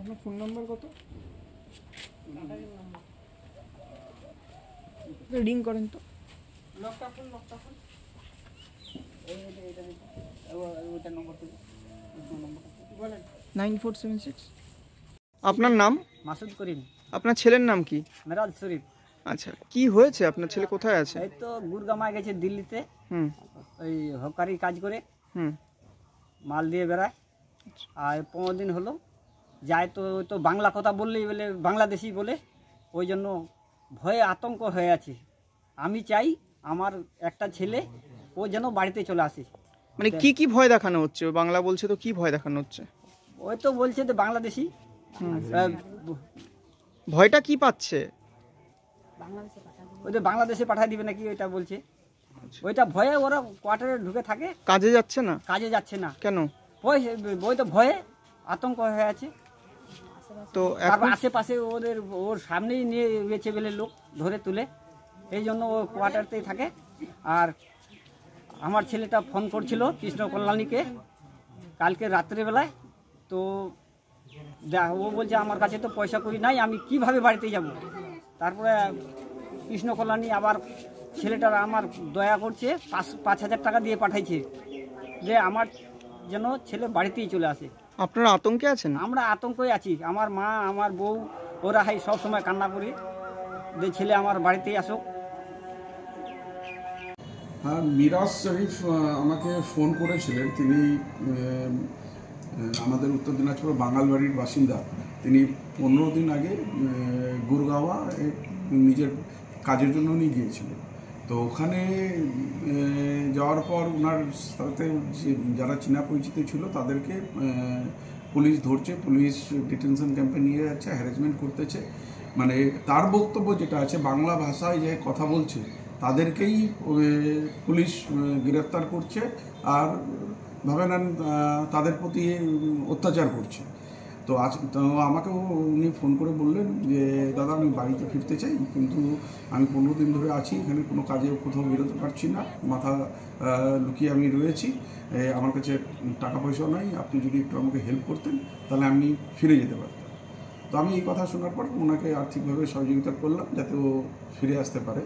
আপনার phone number কত? Ring করেন তো। লকটা খুল। ওইটা নম্বর থেকে বলেন। 9476। আপনার নাম? মাসুদ করিম। আপনার ছেলের নাম কি? মেরাজ শরীফ। আচ্ছা, কি হয়েছে? আপনার ছেলে কোথায় আছে? এই তো গুরগামায় গেছে দিল্লিতে, ওই হকারি কাজ করে মাল দিয়ে বেড়ায়। আর 15 দিন হলো যায়, তো বাংলা কথা বললেই বলে বাংলাদেশি বলে, ওই জন্য ভয়ে আতঙ্ক হয়ে আছে। আমি চাই আমার একটা ছেলে ও যেন বাড়িতে চলে আসে। মানে কি ভয় দেখানো হচ্ছে? ও বাংলা বলছে তো কি ভয় দেখানো হচ্ছে? ওই তো বলছে যে বাংলাদেশি। ভয়টা কি পাচ্ছে? ওই যে বাংলাদেশে পাঠিয়ে দিবে নাকি ওইটা বলছে। ওইটা ভয়ে ওরা কোয়ার্টারে ঢুকে থাকে। কাজে যাচ্ছে না? কাজে যাচ্ছে না। কেন? ওই তো ভয়ে আতঙ্ক হয়ে আছে। তো আশেপাশে ওর সামনেই নিয়ে গেছে বলে লোক ধরে তুলে, এই জন্য ও কোয়ার্টারতেই থাকে। আর আমার ছেলেটা ফোন করছিল কৃষ্ণ কল্যাণীকে কালকে রাত্রেবেলায়, তো ও বলছে আমার কাছে তো পয়সা করি নাই, আমি কিভাবে বাড়িতে যাব। তারপরে কৃষ্ণ কল্যাণী আবার ছেলেটার আমার দয়া করছে, 5,000 টাকা দিয়ে পাঠাইছে যে আমার যেন ছেলে বাড়িতেই চলে আসে। আপনারা আতঙ্কে আছেন? আমরা আতঙ্কে আছি। আমার মা, আমার বউ, ওরা সব সময় কান্না করি যে ছেলে আমার বাড়িতেই আসুক। হ্যাঁ, মিরাজ শরীফ আমাকে ফোন করেছিলেন। তিনি আমাদের উত্তর দিনাজপুর বাঙালবাড়ির বাসিন্দা। তিনি 15 দিন আগে গুরগাঁওয়া নিজের কাজের জন্য উনি গিয়েছিলেন। তো ওখানে যাওয়ার পর ওনার সাথে যারা চীনা পরিচিত ছিল তাদেরকে পুলিশ ধরছে, পুলিশ ডিটেনশন ক্যাম্পে নিয়ে যাচ্ছে, হ্যারাসমেন্ট করতেছে। মানে তার বক্তব্য যেটা আছে, বাংলা ভাষায় যে কথা বলছে তাদেরকেই পুলিশ গ্রেফতার করছে আর ভাবে নেন তাদের প্রতি অত্যাচার করছে। তো আমাকেও উনি ফোন করে বললেন যে দাদা আমি বাড়িতে ফিরতে চাই, কিন্তু আমি 15 দিন ধরে আছি এখানে, কোনো কাজে কোথাও বেরোতে পারছি না, মাথা লুকিয়ে আমি রয়েছি, আমার কাছে টাকা পয়সাও নাই, আপনি যদি একটু আমাকে হেল্প করতেন তাহলে আমি ফিরে যেতে পারতাম। তো আমি এই কথা শোনার পর ওনাকে আর্থিকভাবে সহযোগিতা করলাম যাতে ও ফিরে আসতে পারে।